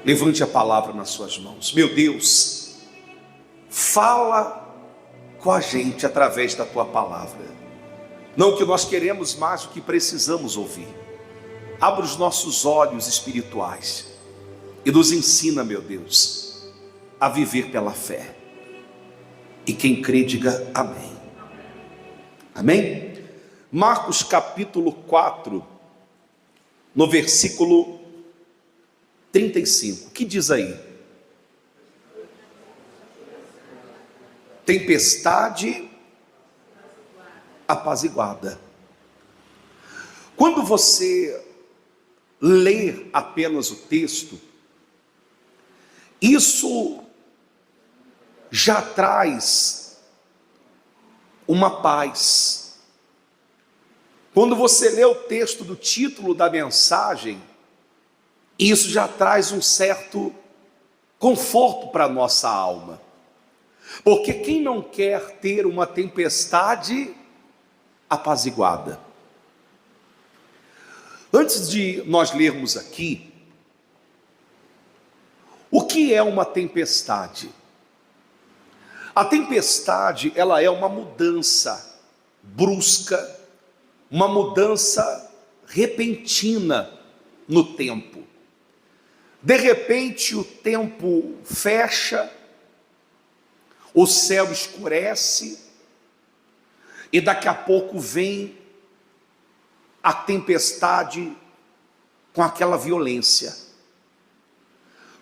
Levante a palavra nas suas mãos. Meu Deus, fala com a gente através da tua palavra. Não o que nós queremos, mas o que precisamos ouvir. Abra os nossos olhos espirituais e nos ensina, meu Deus, a viver pela fé. E quem crê, diga amém. Amém? Marcos capítulo 4, no versículo 35. O que diz aí? Tempestade apaziguada. Quando você lê apenas o texto, isso já traz uma paz. Quando você lê o texto do título da mensagem, isso já traz um certo conforto para a nossa alma. Porque quem não quer ter uma tempestade apaziguada? Antes de nós lermos aqui, o que é uma tempestade? A tempestade, ela é uma mudança brusca, uma mudança repentina no tempo. De repente o tempo fecha, o céu escurece e daqui a pouco vem a tempestade com aquela violência.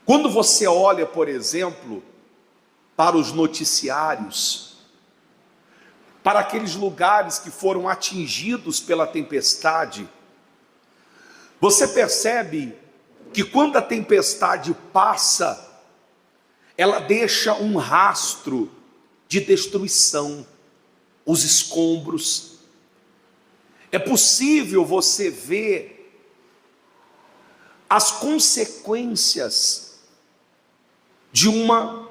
Quando você olha, por exemplo, para os noticiários, para aqueles lugares que foram atingidos pela tempestade, você percebe que quando a tempestade passa, ela deixa um rastro de destruição, os escombros. É possível você ver as consequências de uma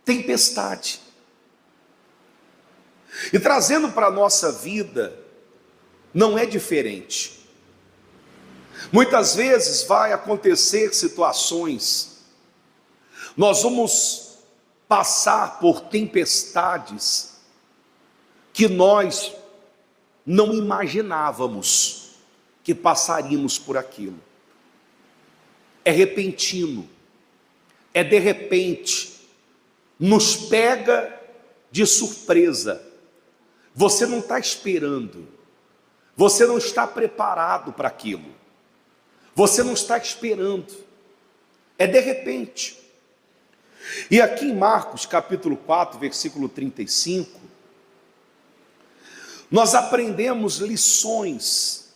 tempestade. E trazendo para a nossa vida, não é diferente. Muitas vezes vai acontecer situações, nós vamos passar por tempestades que nós não imaginávamos que passaríamos por aquilo. É repentino, é de repente, nos pega de surpresa. Você não está esperando, você não está preparado para aquilo, você não está esperando, é de repente. E aqui em Marcos capítulo 4, versículo 35, nós aprendemos lições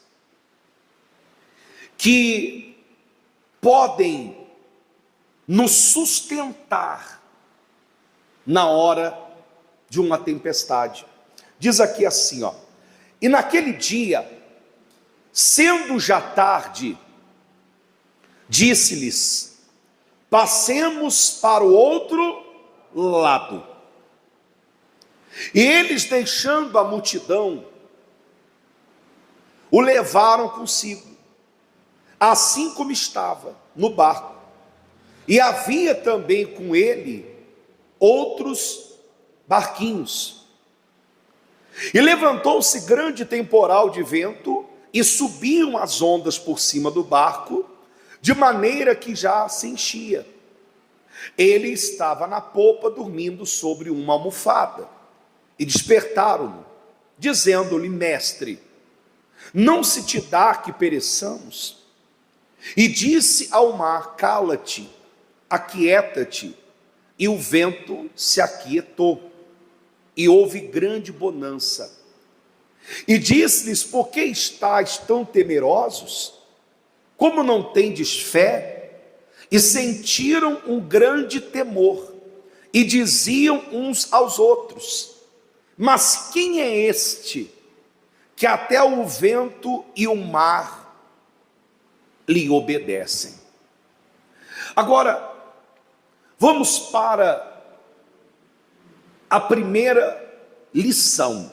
que podem nos sustentar na hora de uma tempestade. Diz aqui assim, ó: e naquele dia, sendo já tarde, disse-lhes: passemos para o outro lado. E eles, deixando a multidão, o levaram consigo, assim como estava no barco. E havia também com ele outros barquinhos. E levantou-se grande temporal de vento, e subiam as ondas por cima do barco, de maneira que já se enchia. Ele estava na popa, dormindo sobre uma almofada. E despertaram-no, dizendo-lhe: mestre, não se te dá que pereçamos? E disse ao mar: cala-te, aquieta-te. E o vento se aquietou, e houve grande bonança. E disse-lhes: por que estáis tão temerosos? Como não tendes fé? E sentiram um grande temor, e diziam uns aos outros: mas quem é este, que até o vento e o mar lhe obedecem? Agora, vamos para a primeira lição.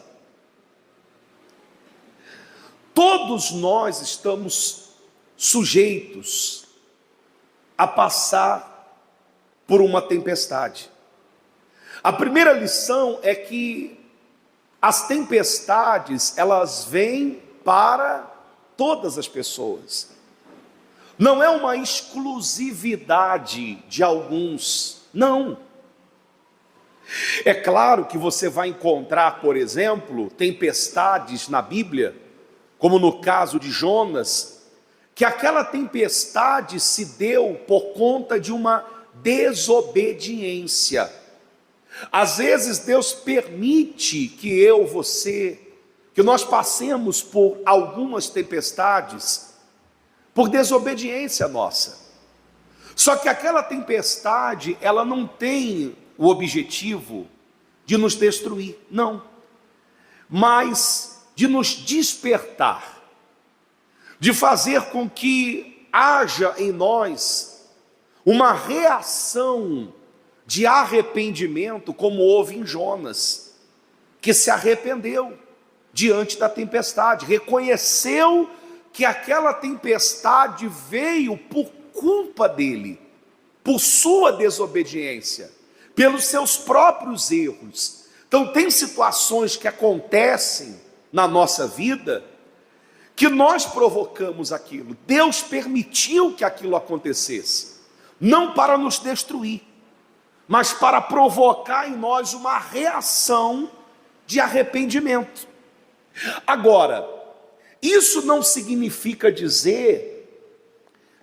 Todos nós estamos sujeitos a passar por uma tempestade. A primeira lição é que as tempestades, elas vêm para todas as pessoas. Não é uma exclusividade de alguns, não. É claro que você vai encontrar, por exemplo, tempestades na Bíblia, como no caso de Jonas, que aquela tempestade se deu por conta de uma desobediência. Às vezes Deus permite que que nós passemos por algumas tempestades por desobediência nossa. Só que aquela tempestade, ela não tem o objetivo de nos destruir, não, mas de nos despertar, de fazer com que haja em nós uma reação de arrependimento, como houve em Jonas, que se arrependeu diante da tempestade, reconheceu que aquela tempestade veio por culpa dele, por sua desobediência, pelos seus próprios erros. Então tem situações que acontecem na nossa vida que nós provocamos aquilo. Deus permitiu que aquilo acontecesse, não para nos destruir, mas para provocar em nós uma reação de arrependimento. Agora, isso não significa dizer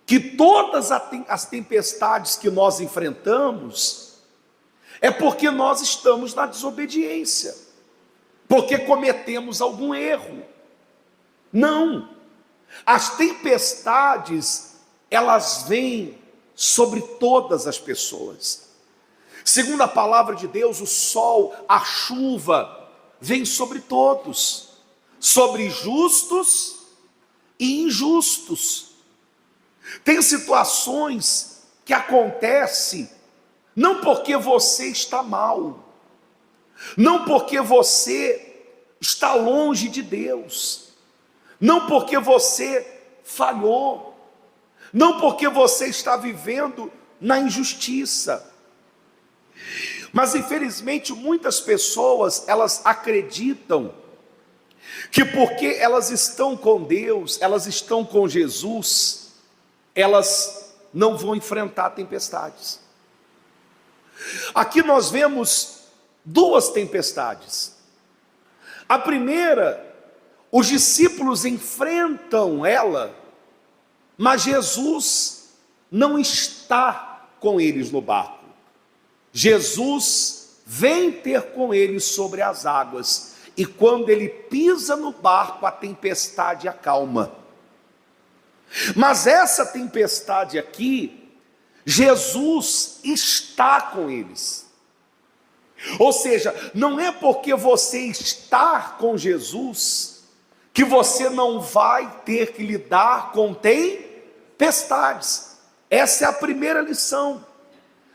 que todas as tempestades que nós enfrentamos é porque nós estamos na desobediência, porque cometemos algum erro. Não. As tempestades, elas vêm sobre todas as pessoas. Segundo a palavra de Deus, o sol, a chuva, vem sobre todos, sobre justos e injustos. Tem situações que acontecem não porque você está mal, não porque você está longe de Deus, não porque você falhou, não porque você está vivendo na injustiça. Mas infelizmente muitas pessoas, elas acreditam que porque elas estão com Deus, elas estão com Jesus, elas não vão enfrentar tempestades. Aqui nós vemos duas tempestades. A primeira, os discípulos enfrentam ela, mas Jesus não está com eles no barco. Jesus vem ter com eles sobre as águas, e quando ele pisa no barco, a tempestade acalma. Mas essa tempestade aqui, Jesus está com eles. Ou seja, não é porque você está com Jesus que você não vai ter que lidar com tempestades. Essa é a primeira lição.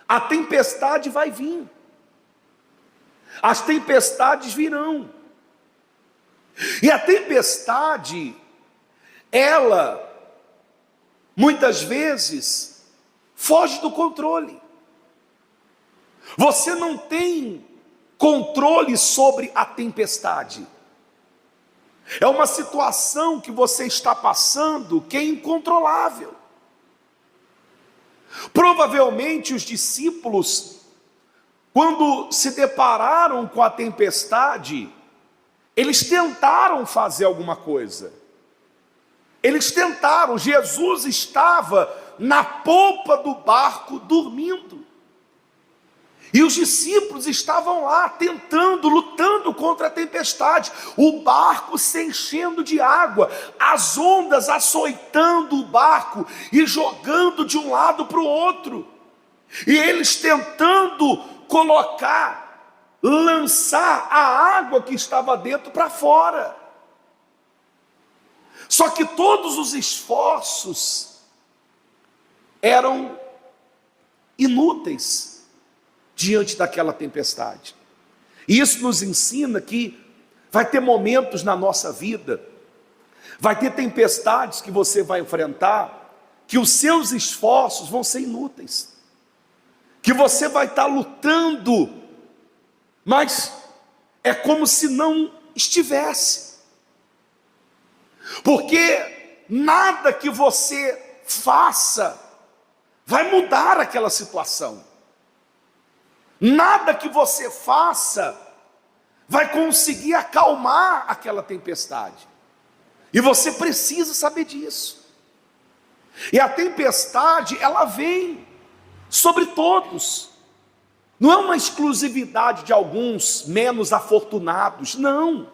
A tempestade vai vir. As tempestades virão. E a tempestade, ela, muitas vezes, foge do controle. Você não tem controle sobre a tempestade. É uma situação que você está passando que é incontrolável. Provavelmente os discípulos, quando se depararam com a tempestade, eles tentaram fazer alguma coisa. Eles tentaram. Jesus estava na polpa do barco dormindo. E os discípulos estavam lá tentando, lutando contra a tempestade. O barco se enchendo de água, as ondas açoitando o barco e jogando de um lado para o outro. E eles tentando lançar a água que estava dentro para fora. Só que todos os esforços eram inúteis diante daquela tempestade. E isso nos ensina que vai ter momentos na nossa vida, vai ter tempestades que você vai enfrentar, que os seus esforços vão ser inúteis, que você vai estar lutando, mas é como se não estivesse, porque nada que você faça vai mudar aquela situação, nada que você faça vai conseguir acalmar aquela tempestade, e você precisa saber disso. E a tempestade, ela vem sobre todos, não é uma exclusividade de alguns menos afortunados, não.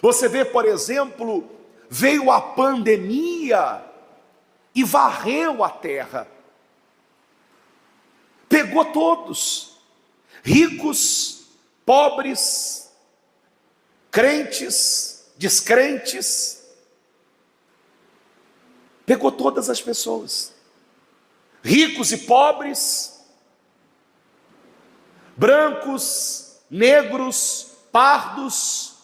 Você vê, por exemplo, veio a pandemia e varreu a terra, pegou todos, ricos, pobres, crentes, descrentes, pegou todas as pessoas, ricos e pobres, brancos, negros, pardos,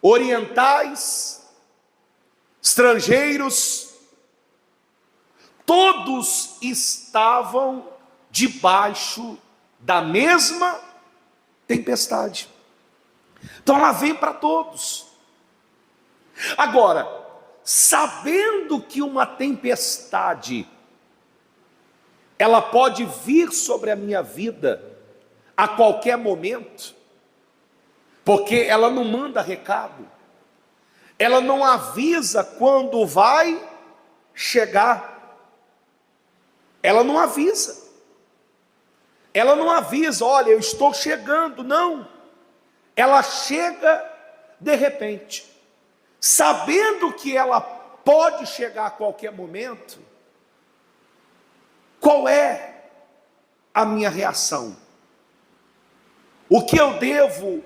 orientais, estrangeiros, todos estavam debaixo da mesma tempestade. Então ela vem para todos. Agora, sabendo que uma tempestade ela pode vir sobre a minha vida a qualquer momento, porque ela não manda recado, ela não avisa quando vai chegar, ela não avisa, olha, eu estou chegando, não, ela chega de repente, sabendo que ela pode chegar a qualquer momento. Qual é a minha reação? O que eu devo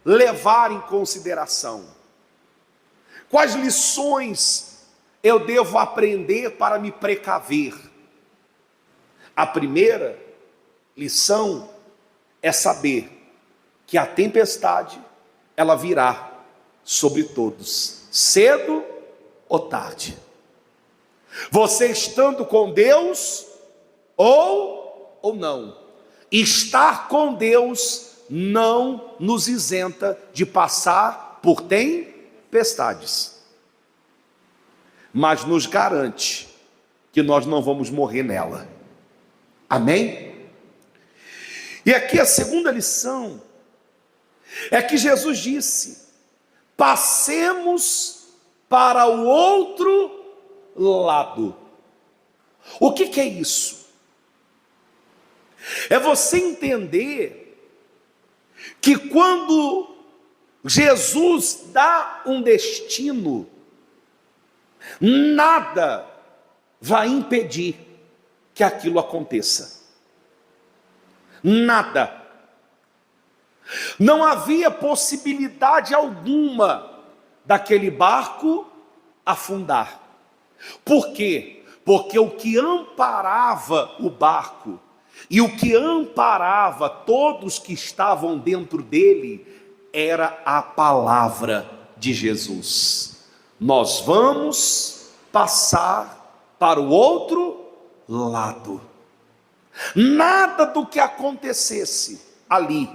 levar em consideração? Quais lições eu devo aprender para me precaver? A primeira lição é saber que a tempestade, ela virá sobre todos, cedo ou tarde. Você estando com Deus ou não, estar com Deus não nos isenta de passar por tempestades, mas nos garante que nós não vamos morrer nela. Amém? E aqui a segunda lição é que Jesus disse: passemos para o outro lado. O que é isso? É você entender que quando Jesus dá um destino, nada vai impedir que aquilo aconteça. Nada. Não havia possibilidade alguma daquele barco afundar. Por quê? Porque o que amparava o barco e o que amparava todos que estavam dentro dele era a palavra de Jesus. Nós vamos passar para o outro lado. Nada do que acontecesse ali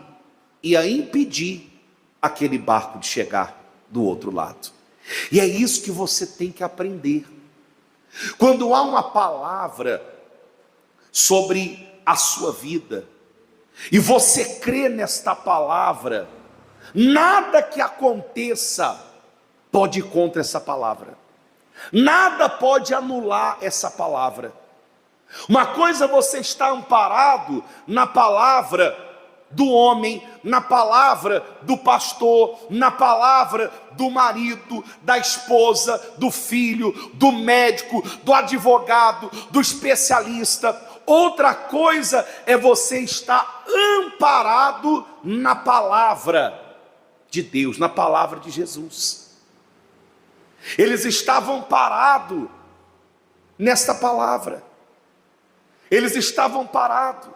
ia impedir aquele barco de chegar do outro lado. E é isso que você tem que aprender. Quando há uma palavra sobre a sua vida, e você crê nesta palavra, nada que aconteça pode ir contra essa palavra, nada pode anular essa palavra. Uma coisa é você estar amparado na palavra do homem, na palavra do pastor, na palavra do marido, da esposa, do filho, do médico, do advogado, do especialista. Outra coisa é você estar amparado na palavra de Deus, na palavra de Jesus. Eles estavam parados nesta palavra. Eles estavam parados.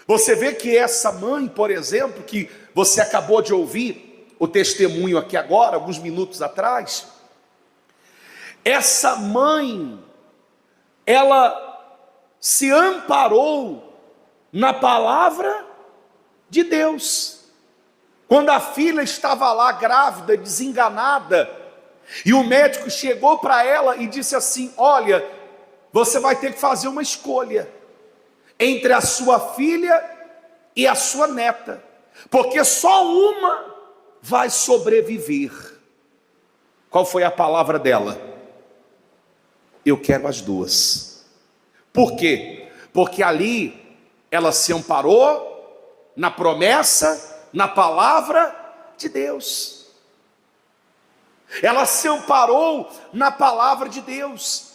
Você vê que essa mãe, por exemplo, que você acabou de ouvir o testemunho aqui agora, alguns minutos atrás, essa mãe, ela se amparou na palavra de Deus. Quando a filha estava lá grávida, desenganada, e o médico chegou para ela e disse assim: olha, você vai ter que fazer uma escolha entre a sua filha e a sua neta, porque só uma vai sobreviver. Qual foi a palavra dela? Eu quero as duas. Por quê? Porque ali ela se amparou na promessa, na palavra de Deus. Ela se amparou na palavra de Deus.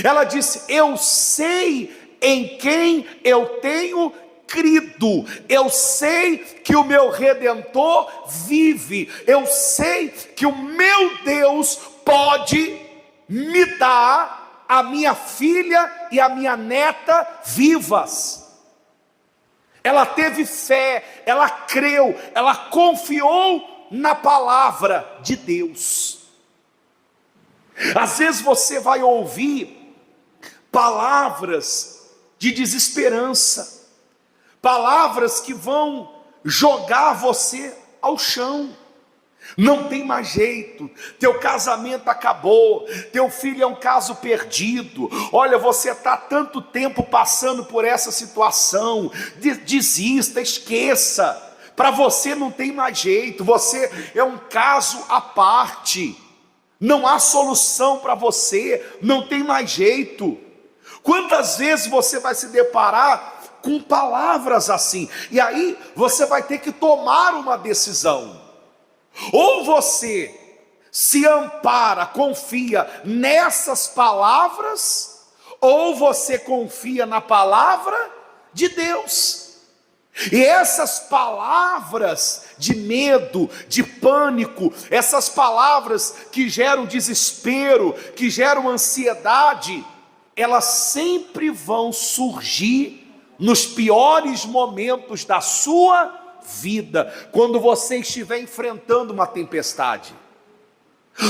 Ela disse: eu sei em quem eu tenho crido, eu sei que o meu Redentor vive, eu sei que o meu Deus pode me dar a minha filha e a minha neta vivas. Ela teve fé, ela creu, ela confiou na palavra de Deus. Às vezes você vai ouvir palavras de desesperança, palavras que vão jogar você ao chão. Não tem mais jeito, teu casamento acabou, teu filho é um caso perdido, olha, você está tanto tempo passando por essa situação, desista, esqueça, para você não tem mais jeito, você é um caso à parte, não há solução para você, não tem mais jeito. Quantas vezes você vai se deparar com palavras assim, e aí você vai ter que tomar uma decisão. Ou você se ampara, confia nessas palavras, ou você confia na palavra de Deus. E essas palavras de medo, de pânico, essas palavras que geram desespero, que geram ansiedade, elas sempre vão surgir nos piores momentos da sua vida, quando você estiver enfrentando uma tempestade.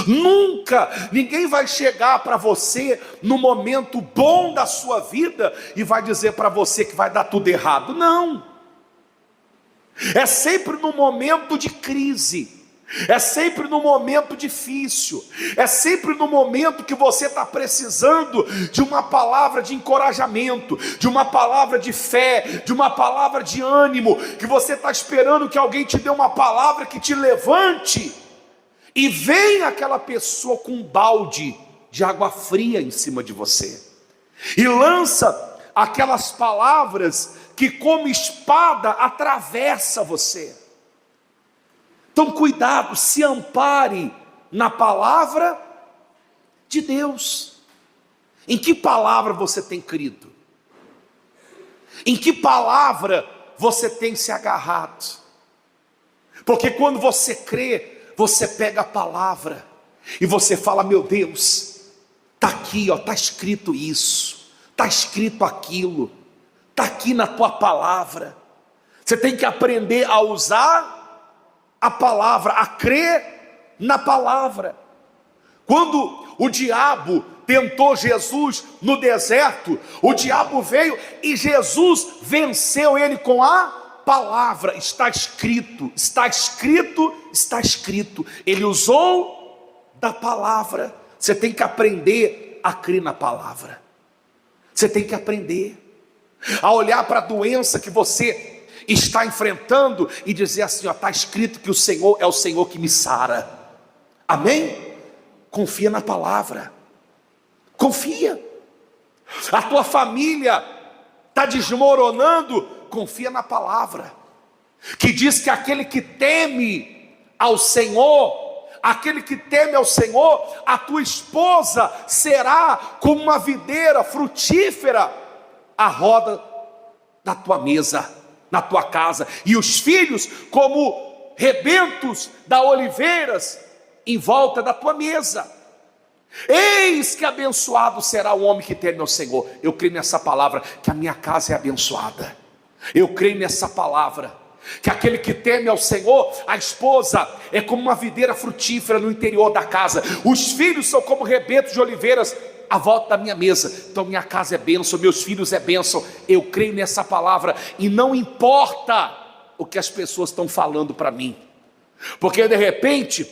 Nunca ninguém vai chegar para você no momento bom da sua vida e vai dizer para você que vai dar tudo errado. Não, é sempre no momento de crise, é sempre no momento difícil, é sempre no momento que você está precisando de uma palavra de encorajamento, de uma palavra de fé, de uma palavra de ânimo, que você está esperando que alguém te dê uma palavra que te levante, e vem aquela pessoa com um balde de água fria em cima de você, e lança aquelas palavras que como espada atravessa você. Então cuidado, se ampare na palavra de Deus. Em que palavra você tem crido? Em que palavra você tem se agarrado? Porque quando você crê, você pega a palavra e você fala: meu Deus, está aqui, está escrito isso, está escrito aquilo, está aqui na tua palavra. Você tem que aprender a usar a palavra, a crer na palavra. Quando o diabo tentou Jesus no deserto, o diabo veio e Jesus venceu ele com a palavra. Está escrito, está escrito, está escrito. Ele usou da palavra. Você tem que aprender a crer na palavra. Você tem que aprender a olhar para a doença que você está enfrentando e dizer assim: está escrito que o Senhor é o Senhor que me sara. Amém? Confia na palavra, confia. A tua família está desmoronando, confia na palavra, que diz que aquele que teme ao Senhor, aquele que teme ao Senhor, a tua esposa será como uma videira frutífera à roda da tua mesa, na tua casa, e os filhos como rebentos da oliveiras em volta da tua mesa. Eis que abençoado será o homem que teme ao Senhor. Eu creio nessa palavra, que a minha casa é abençoada. Eu creio nessa palavra, que aquele que teme ao Senhor, a esposa é como uma videira frutífera no interior da casa, os filhos são como rebentos de oliveiras à volta da minha mesa. Então minha casa é bênção, meus filhos é bênção. Eu creio nessa palavra e não importa o que as pessoas estão falando para mim. Porque de repente,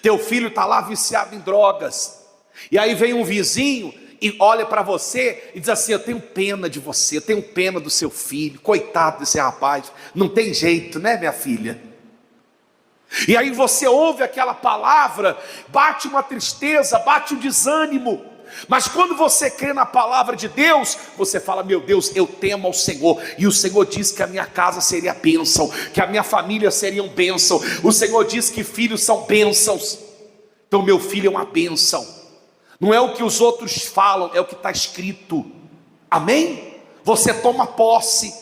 teu filho está lá viciado em drogas. E aí vem um vizinho e olha para você e diz assim: eu tenho pena de você, eu tenho pena do seu filho, coitado desse rapaz, não tem jeito, né, minha filha? E aí você ouve aquela palavra, bate uma tristeza, bate um desânimo. Mas quando você crê na palavra de Deus, você fala: meu Deus, eu temo ao Senhor, e o Senhor disse que a minha casa seria bênção, que a minha família seria um bênção. O Senhor disse que filhos são bênçãos. Então meu filho é uma bênção. Não é o que os outros falam, é o que está escrito. Amém? Você toma posse.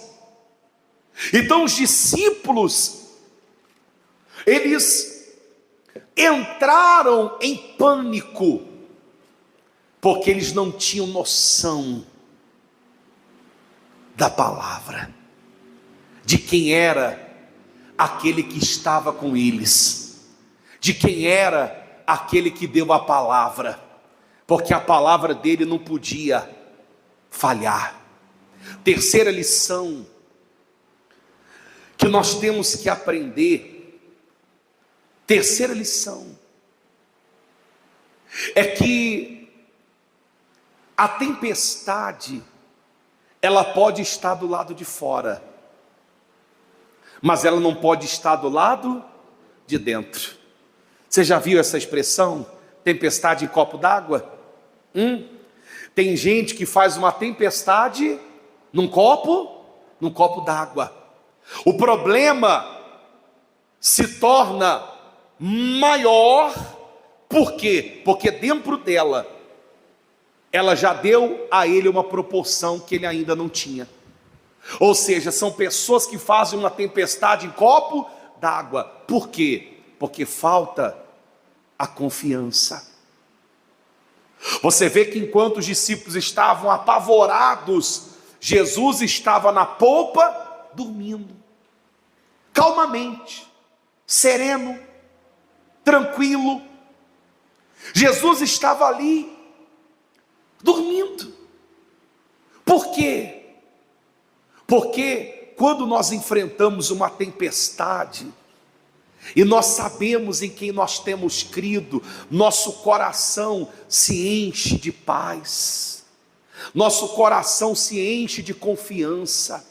Então os discípulos, eles entraram em pânico, porque eles não tinham noção da palavra, de quem era aquele que estava com eles, de quem era aquele que deu a palavra, porque a palavra dele não podia falhar. Terceira lição que nós temos que aprender, terceira lição, é que a tempestade, ela pode estar do lado de fora, mas ela não pode estar do lado de dentro. Você já viu essa expressão, tempestade em copo d'água? Tem gente que faz uma tempestade num copo d'água. O problema se torna maior, por quê? Porque dentro dela, ela já deu a ele uma proporção que ele ainda não tinha. Ou seja, são pessoas que fazem uma tempestade em copo d'água. Por quê? Porque falta a confiança. Você vê que enquanto os discípulos estavam apavorados, Jesus estava na polpa, dormindo, calmamente, sereno, tranquilo. Jesus estava ali, dormindo. Por quê? Porque quando nós enfrentamos uma tempestade, e nós sabemos em quem nós temos crido, nosso coração se enche de paz, nosso coração se enche de confiança.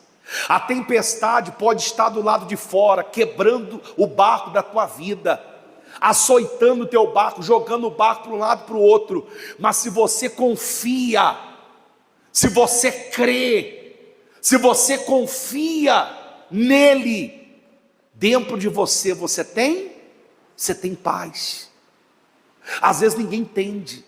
A tempestade pode estar do lado de fora, quebrando o barco da tua vida, açoitando o teu barco, jogando o barco para um lado e para o outro. Mas se você confia, se você crê, se você confia nele, dentro de você, você tem paz. Às vezes ninguém entende.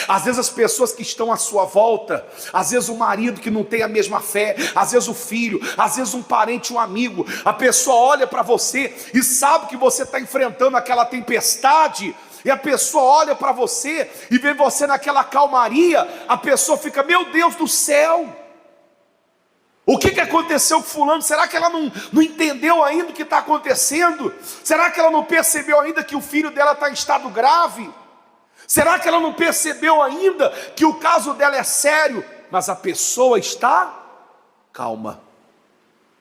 Às vezes as pessoas que estão à sua volta, às vezes o marido que não tem a mesma fé, às vezes o filho, às vezes um parente, um amigo, a pessoa olha para você e sabe que você está enfrentando aquela tempestade, e a pessoa olha para você e vê você naquela calmaria, a pessoa fica: meu Deus do céu, o que aconteceu com fulano? Será que ela não entendeu ainda o que está acontecendo? Será que ela não percebeu ainda que o filho dela está em estado grave? Será que ela não percebeu ainda que o caso dela é sério? Mas a pessoa está calma,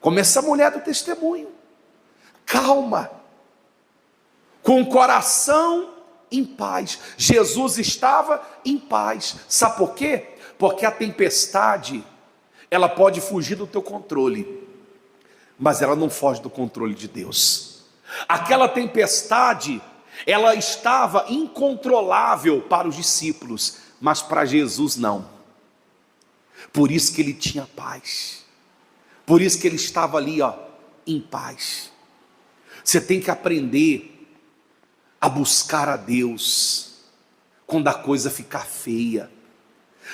como essa mulher do testemunho, calma, com o coração em paz. Jesus estava em paz. Sabe por quê? Porque a tempestade, ela pode fugir do teu controle, mas ela não foge do controle de Deus. Aquela tempestade, ela estava incontrolável para os discípulos, mas para Jesus não. Por isso que ele tinha paz, por isso que ele estava ali, em paz. Você tem que aprender a buscar a Deus quando a coisa ficar feia.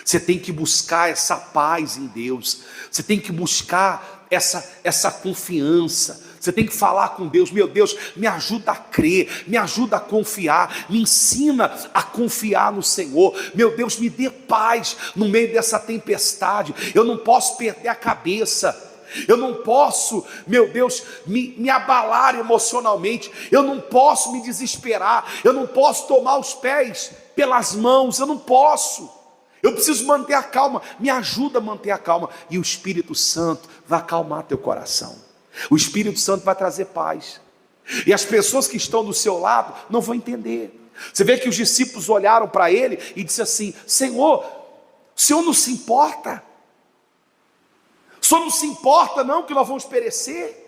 Você tem que buscar essa paz em Deus, você tem que buscar essa confiança, você tem que falar com Deus: meu Deus, me ajuda a crer, me ajuda a confiar, me ensina a confiar no Senhor. Meu Deus, me dê paz no meio dessa tempestade. Eu não posso perder a cabeça, eu não posso, meu Deus, me abalar emocionalmente, eu não posso me desesperar, eu não posso tomar os pés pelas mãos, eu não posso. Eu preciso manter a calma, me ajuda a manter a calma. E o Espírito Santo vai acalmar teu coração. O Espírito Santo vai trazer paz. E as pessoas que estão do seu lado não vão entender. Você vê que os discípulos olharam para ele e disseram assim: Senhor, o Senhor não se importa? O Senhor não se importa não que nós vamos perecer?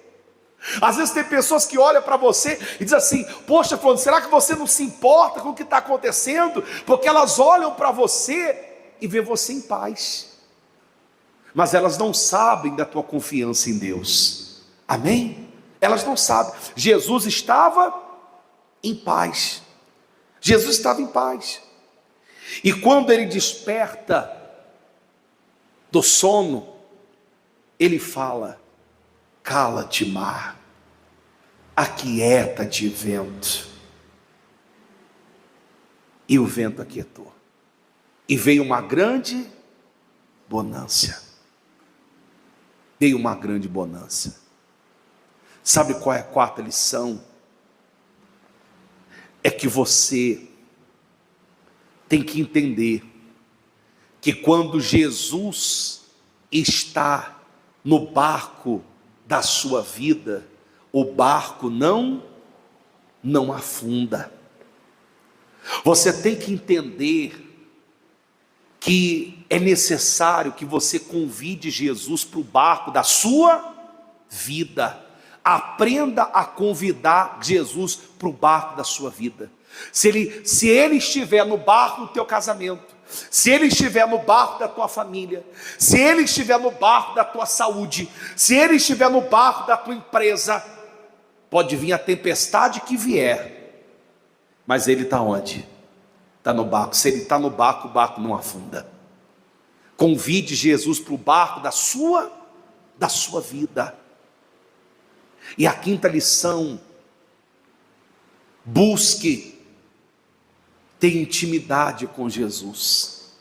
Às vezes tem pessoas que olham para você e dizem assim: poxa, fulano, será que você não se importa com o que está acontecendo? Porque elas olham para você e vê você em paz, mas elas não sabem da tua confiança em Deus. Amém? Elas não sabem. Jesus estava em paz. Jesus estava em paz. E quando ele desperta do sono, ele fala: cala-te, mar, aquieta-te, vento. E o vento aquietou. E veio uma grande bonança. Veio uma grande bonança. Sabe qual é a quarta lição? É que você tem que entender que quando Jesus está no barco da sua vida, o barco não afunda. Você tem que entender que é necessário que você convide Jesus para o barco da sua vida. Aprenda a convidar Jesus para o barco da sua vida. Se ele estiver no barco do teu casamento, se ele estiver no barco da tua família, se ele estiver no barco da tua saúde, se ele estiver no barco da tua empresa, pode vir a tempestade que vier, mas ele está onde? Está no barco. Se ele está no barco, o barco não afunda. Convide Jesus para o barco da sua vida. E a quinta lição: busque ter intimidade com Jesus.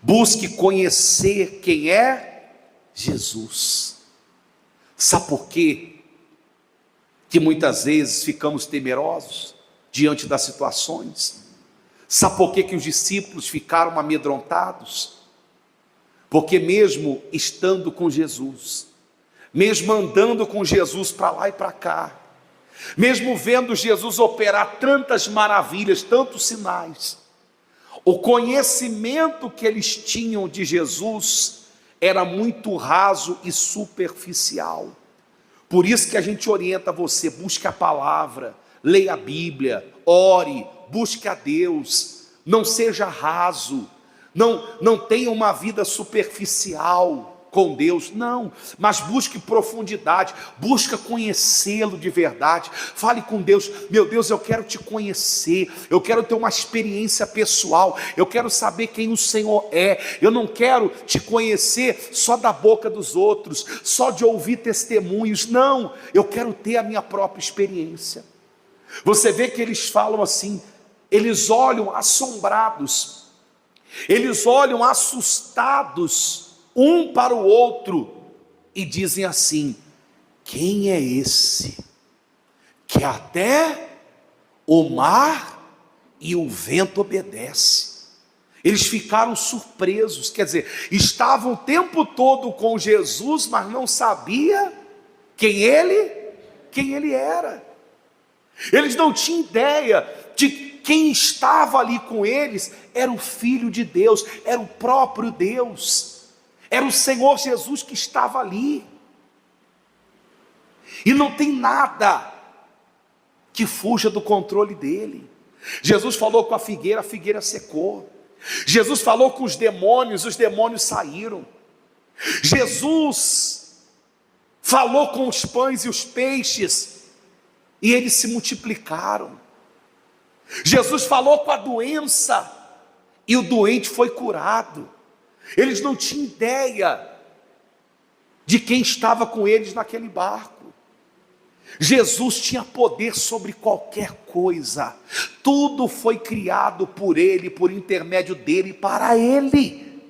Busque conhecer quem é Jesus. Sabe por quê? Que muitas vezes ficamos temerosos diante das situações. Sabe por quê que os discípulos ficaram amedrontados? Porque mesmo estando com Jesus, mesmo andando com Jesus para lá e para cá, mesmo vendo Jesus operar tantas maravilhas, tantos sinais, o conhecimento que eles tinham de Jesus era muito raso e superficial. Por isso que a gente orienta você: busque a palavra, leia a Bíblia, ore, busque a Deus, não seja raso, não tenha uma vida superficial com Deus, não, mas busque profundidade, busca conhecê-lo de verdade. Fale com Deus: meu Deus, eu quero te conhecer, eu quero ter uma experiência pessoal, eu quero saber quem o Senhor é. Eu não quero te conhecer só da boca dos outros, só de ouvir testemunhos, não, eu quero ter a minha própria experiência. Você vê que eles falam assim, eles olham assombrados, eles olham assustados um para o outro e dizem assim: quem é esse que até o mar e o vento obedecem? Eles ficaram surpresos, quer dizer, estavam o tempo todo com Jesus, mas não sabia quem ele era. Eles não tinham ideia de quem estava ali com eles era o Filho de Deus, era o próprio Deus. Era o Senhor Jesus que estava ali. E não tem nada que fuja do controle dele. Jesus falou com a figueira secou. Jesus falou com os demônios saíram. Jesus falou com os pães e os peixes, e eles se multiplicaram. Jesus falou com a doença, e o doente foi curado. Eles não tinham ideia de quem estava com eles naquele barco. Jesus tinha poder sobre qualquer coisa. Tudo foi criado por ele, por intermédio dele, para ele.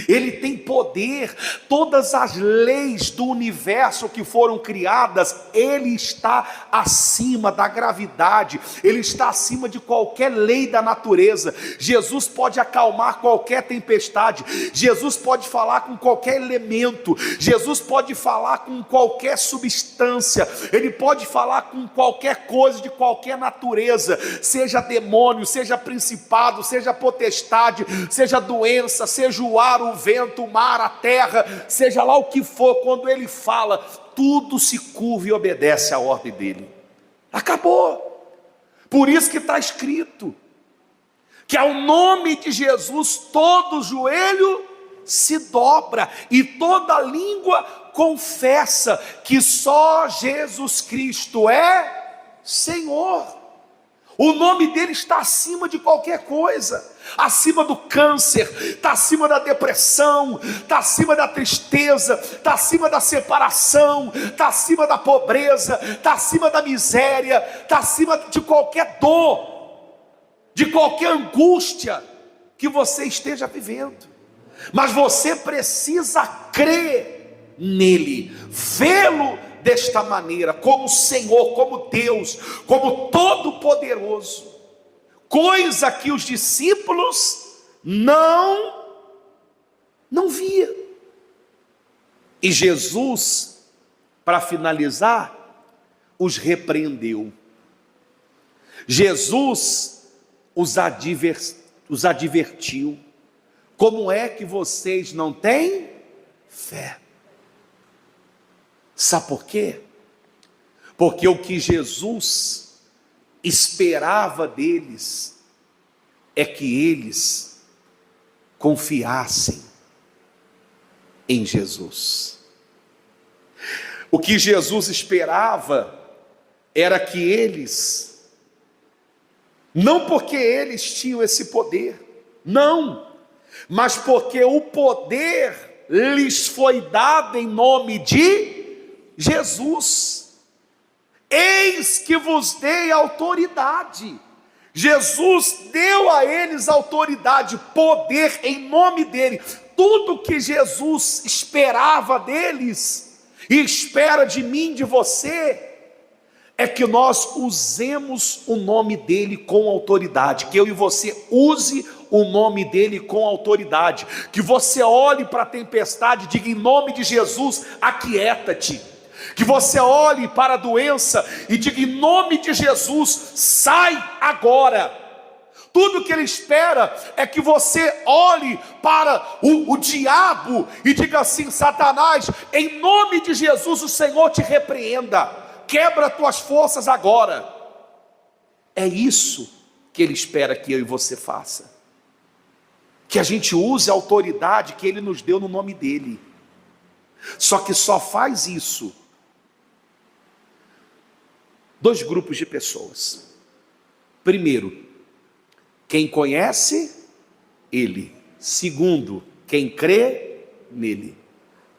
Ele tem poder. Todas as leis do universo que foram criadas, Ele está acima da gravidade, Ele está acima de qualquer lei da natureza. Jesus pode acalmar qualquer tempestade, Jesus pode falar com qualquer elemento, Jesus pode falar com qualquer substância, Ele pode falar com qualquer coisa de qualquer natureza, seja demônio, seja principado, seja potestade, seja doença, seja o ar, o vento, o mar, a terra, seja lá o que for. Quando Ele fala, tudo se curva e obedece à ordem dEle. Acabou. Por isso que está escrito que ao nome de Jesus todo joelho se dobra e toda língua confessa que só Jesus Cristo é Senhor. O nome dele está acima de qualquer coisa, acima do câncer, está acima da depressão, está acima da tristeza, está acima da separação, está acima da pobreza, está acima da miséria, está acima de qualquer dor, de qualquer angústia que você esteja vivendo. Mas você precisa crer nele, vê-lo desta maneira, como Senhor, como Deus, como Todo-Poderoso, coisa que os discípulos não via. E Jesus, para finalizar, os repreendeu. Jesus os advertiu. Como é que vocês não têm fé? Sabe por quê? Porque o que Jesus esperava deles é que eles confiassem em Jesus. O que Jesus esperava era que eles, não porque eles tinham esse poder, não, mas porque o poder lhes foi dado em nome de Jesus. Eis que vos dei autoridade. Jesus deu a eles autoridade, poder em nome dele. Tudo que Jesus esperava deles e espera de mim, de você, é que nós usemos o nome dele com autoridade, que eu e você use o nome dele com autoridade, que você olhe para a tempestade e diga: em nome de Jesus, aquieta-te. Que você olhe para a doença e diga: em nome de Jesus, sai agora. Tudo que ele espera é que você olhe para o diabo e diga assim: Satanás, em nome de Jesus, o Senhor te repreenda, quebra tuas forças agora. É isso que ele espera que eu e você faça, que a gente use a autoridade que ele nos deu no nome dele. Só que só faz isso dois grupos de pessoas. Primeiro, quem conhece ele. Segundo, quem crê nele.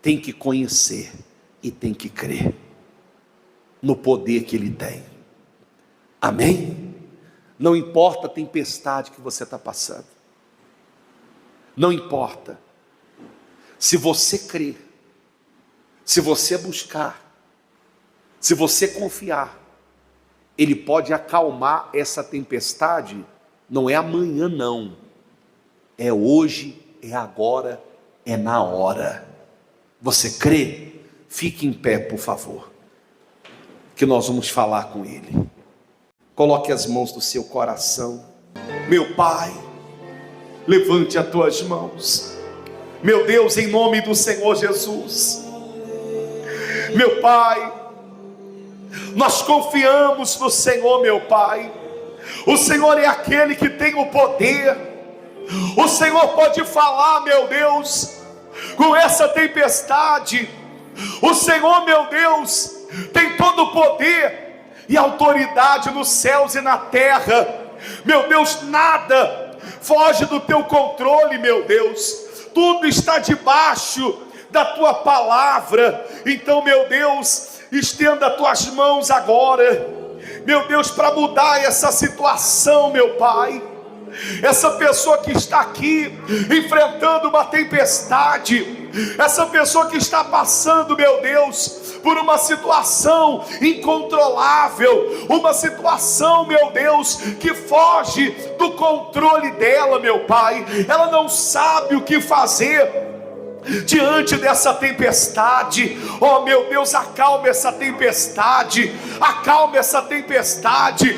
Tem que conhecer e tem que crer no poder que ele tem. Amém? Não importa a tempestade que você está passando, não importa. Se você crer, se você buscar, se você confiar, ele pode acalmar essa tempestade. Não é amanhã não, é hoje, é agora, é na hora. Você crê? Fique em pé, por favor, que nós vamos falar com ele. Coloque as mãos no seu coração. Meu Pai, levante as tuas mãos. Meu Deus, em nome do Senhor Jesus, meu Pai, nós confiamos no Senhor, meu Pai. O Senhor é aquele que tem o poder. O Senhor pode falar, meu Deus, com essa tempestade. O Senhor, meu Deus, tem todo o poder e autoridade nos céus e na terra. Meu Deus, nada foge do teu controle, meu Deus. Tudo está debaixo da tua palavra. Então, meu Deus, estenda as tuas mãos agora, meu Deus, para mudar essa situação, meu Pai. essa pessoa que está aqui enfrentando uma tempestade, essa pessoa que está passando, meu Deus, por uma situação incontrolável, uma situação, meu Deus, que foge do controle dela, meu Pai. Ela não sabe o que fazer diante dessa tempestade. Oh meu Deus, acalma essa tempestade, acalma essa tempestade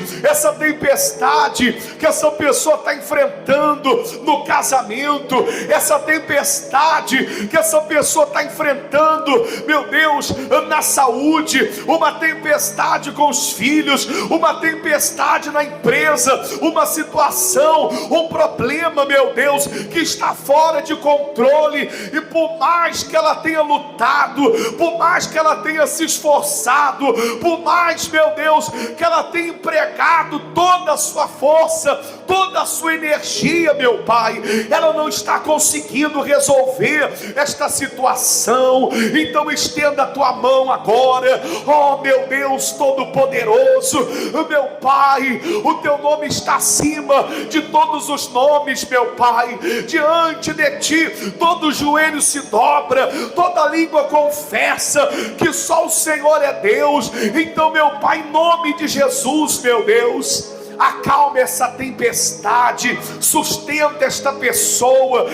que essa pessoa está enfrentando no casamento, essa tempestade que essa pessoa está enfrentando, meu Deus, na saúde, uma tempestade com os filhos, uma tempestade na empresa, uma situação, um problema, meu Deus, que está fora de controle. E por mais que ela tenha lutado, por mais que ela tenha se esforçado, por mais, meu Deus, que ela tenha empregado toda a sua força, toda a sua energia, meu Pai, ela não está conseguindo resolver esta situação. Então estenda a tua mão agora, oh meu Deus Todo-Poderoso, meu Pai, o teu nome está acima de todos os nomes, meu Pai. Diante de ti todo joelho se dobra, toda língua confessa que só o Senhor é Deus. Então, meu Pai, em nome de Jesus, meu Deus, acalme essa tempestade, sustenta esta pessoa,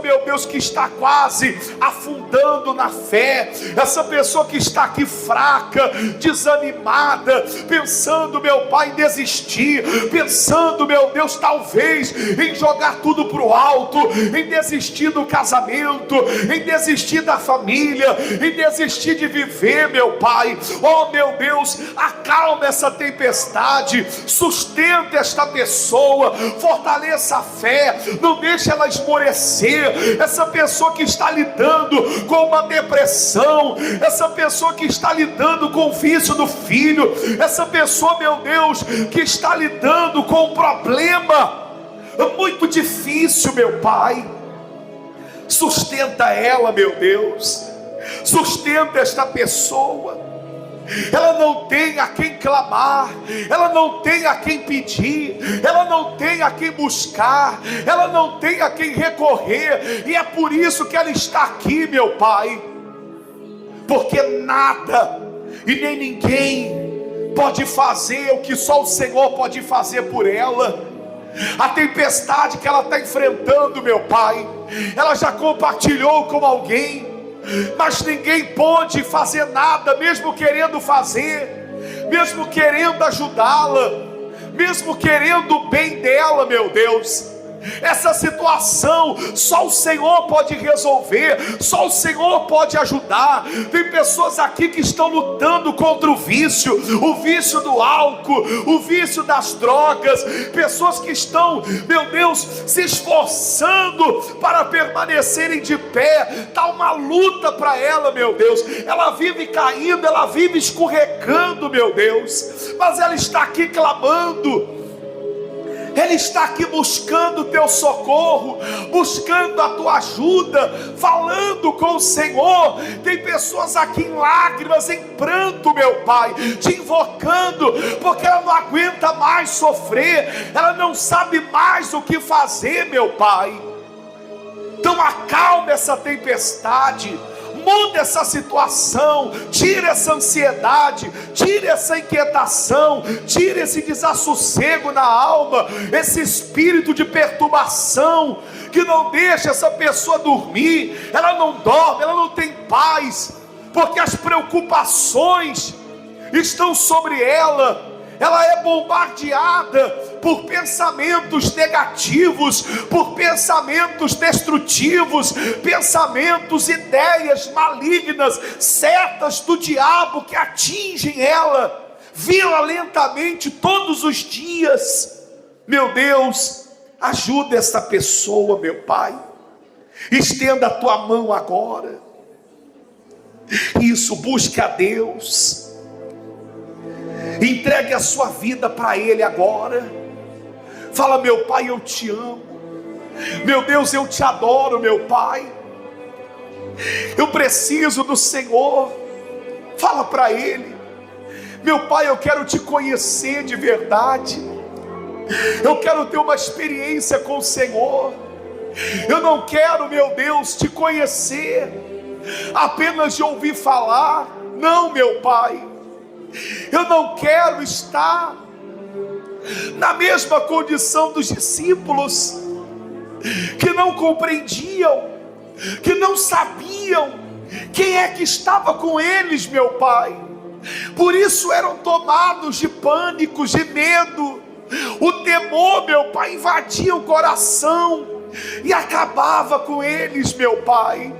meu Deus, que está quase afundando na fé, essa pessoa que está aqui fraca, desanimada, pensando, meu Pai, em desistir, pensando, meu Deus, talvez em jogar tudo para o alto, em desistir do casamento, em desistir da família, em desistir de viver, meu Pai. Oh meu Deus, acalma essa tempestade, sustenta esta pessoa, fortaleça a fé, não deixe ela esmorecer. Essa pessoa que está lidando com uma depressão, essa pessoa que está lidando com o vício do filho, essa pessoa, meu Deus, que está lidando com um problema muito difícil, meu Pai, sustenta ela, meu Deus, sustenta esta pessoa. Ela não tem a quem clamar, ela não tem a quem pedir, ela não tem a quem buscar, ela não tem a quem recorrer, e é por isso que ela está aqui, meu Pai, porque nada e nem ninguém pode fazer o que só o Senhor pode fazer por ela. A tempestade que ela está enfrentando, meu Pai, ela já compartilhou com alguém, mas ninguém pôde fazer nada, mesmo querendo fazer, mesmo querendo ajudá-la, mesmo querendo o bem dela, meu Deus. Essa situação só o Senhor pode resolver, só o Senhor pode ajudar. Tem pessoas aqui que estão lutando contra o vício do álcool, o vício das drogas, pessoas que estão, meu Deus, se esforçando para permanecerem de pé. Está uma luta para ela, meu Deus, ela vive caindo, ela vive escorregando, meu Deus, mas ela está aqui clamando, ela está aqui buscando o teu socorro, buscando a tua ajuda, falando com o Senhor. Tem pessoas aqui em lágrimas, em pranto, meu Pai, te invocando, porque ela não aguenta mais sofrer, ela não sabe mais o que fazer, meu Pai. Então acalma essa tempestade, muda essa situação, tira essa ansiedade, tira essa inquietação, tira esse desassossego na alma, esse espírito de perturbação que não deixa essa pessoa dormir. Ela não dorme, ela não tem paz, porque as preocupações estão sobre ela. Ela é bombardeada por pensamentos negativos, por pensamentos destrutivos, pensamentos, ideias malignas, setas do diabo que atingem ela violentamente todos os dias. Meu Deus, ajuda essa pessoa, meu Pai. Estenda a tua mão agora. Isso, busque a Deus. Entregue a sua vida para Ele agora. Fala: meu Pai, eu te amo. Meu Deus, eu te adoro, meu Pai. Eu preciso do Senhor. Fala para Ele: meu Pai, eu quero te conhecer de verdade. Eu quero ter uma experiência com o Senhor. Eu não quero, meu Deus, te conhecer apenas de ouvir falar. Não, meu Pai. Eu não quero estar na mesma condição dos discípulos que não compreendiam, que não sabiam quem é que estava com eles, meu Pai. Por isso eram tomados de pânico, de medo. O temor, meu Pai, invadia o coração e acabava com eles, meu Pai.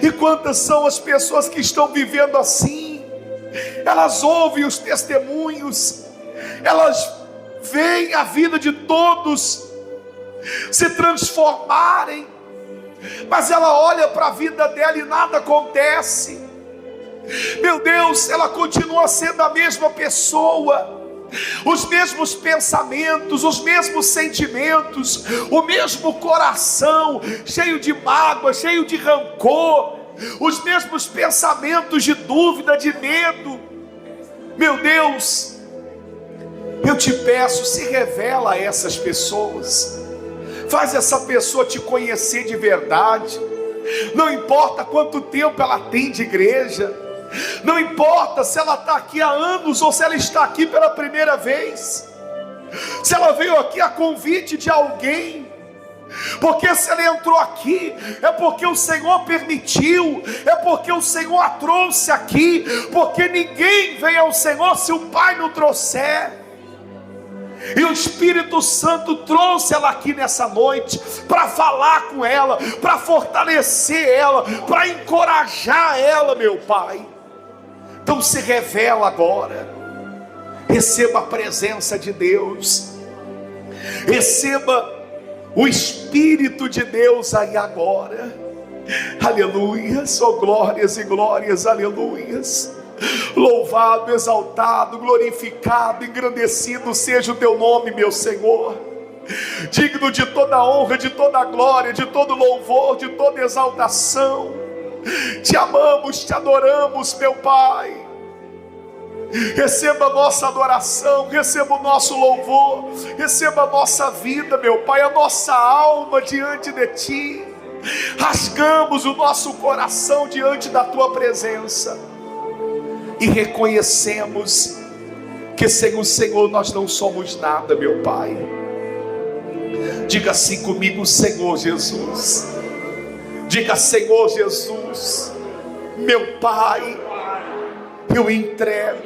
E quantas são as pessoas que estão vivendo assim? Elas ouvem os testemunhos, elas veem a vida de todos se transformarem, mas ela olha para a vida dela e nada acontece. Meu Deus, ela continua sendo a mesma pessoa, os mesmos pensamentos, os mesmos sentimentos, o mesmo coração cheio de mágoa, cheio de rancor, os mesmos pensamentos de dúvida, de medo. Meu Deus, eu te peço, se revela a essas pessoas, faz essa pessoa te conhecer de verdade. Não importa quanto tempo ela tem de igreja, não importa se ela está aqui há anos ou se ela está aqui pela primeira vez, se ela veio aqui a convite de alguém, porque se ela entrou aqui, é porque o Senhor permitiu, é porque o Senhor a trouxe aqui, porque ninguém vem ao Senhor se o Pai não trouxer. E o Espírito Santo trouxe ela aqui nessa noite para falar com ela, para fortalecer ela, para encorajar ela, meu Pai. Então se revela agora, receba a presença de Deus, receba o Espírito de Deus aí agora. Aleluias, oh glórias e glórias, aleluias. Louvado, exaltado, glorificado, engrandecido seja o teu nome, meu Senhor. Digno de toda honra, de toda glória, de todo louvor, de toda exaltação. Te amamos, te adoramos, meu Pai. Receba a nossa adoração, receba o nosso louvor, receba a nossa vida, meu Pai, a nossa alma diante de Ti. Rasgamos o nosso coração diante da Tua presença e reconhecemos que sem o Senhor nós não somos nada, meu Pai. Diga assim comigo: Senhor Jesus. Diga: Senhor Jesus, meu Pai, eu entrego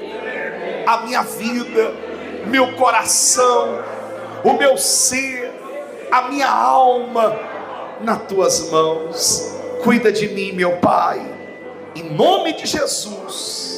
a minha vida, meu coração, o meu ser, a minha alma nas Tuas mãos. Cuida de mim, meu Pai, em nome de Jesus.